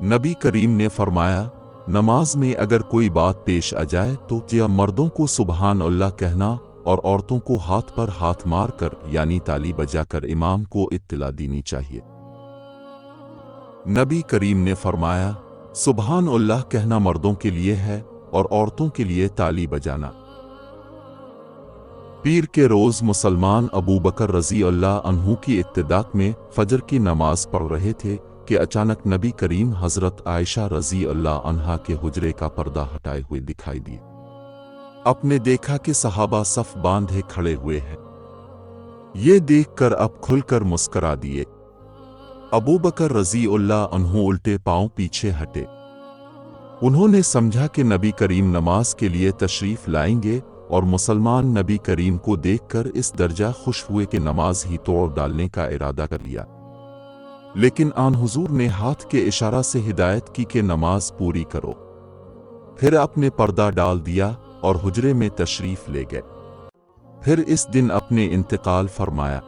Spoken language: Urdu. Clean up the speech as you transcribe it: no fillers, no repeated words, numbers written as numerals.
نبی کریم نے فرمایا، نماز میں اگر کوئی بات پیش آ جائے تو یا مردوں کو سبحان اللہ کہنا اور عورتوں کو ہاتھ پر ہاتھ مار کر یعنی تالی بجا کر امام کو اطلاع دینی چاہیے۔ نبی کریم نے فرمایا، سبحان اللہ کہنا مردوں کے لیے ہے اور عورتوں کے لیے تالی بجانا۔ پیر کے روز مسلمان ابو بکر رضی اللہ عنہ کی ابتداء میں فجر کی نماز پڑھ رہے تھے کہ اچانک نبی کریم حضرت عائشہ رضی اللہ عنہا کے حجرے کا پردہ ہٹائے ہوئے دکھائی دیے۔ آپ نے دیکھا کہ صحابہ صف باندھے کھڑے ہوئے ہیں۔ یہ دیکھ کر اب کھل کر مسکرا دیے۔ ابو بکر رضی اللہ عنہ الٹے پاؤں پیچھے ہٹے۔ انہوں نے سمجھا کہ نبی کریم نماز کے لیے تشریف لائیں گے اور مسلمان نبی کریم کو دیکھ کر اس درجہ خوش ہوئے کہ نماز ہی توڑ ڈالنے کا ارادہ کر لیا، لیکن آن حضور نے ہاتھ کے اشارہ سے ہدایت کی کہ نماز پوری کرو۔ پھر آپ نے پردہ ڈال دیا اور حجرے میں تشریف لے گئے۔ پھر اس دن اپنے انتقال فرمایا۔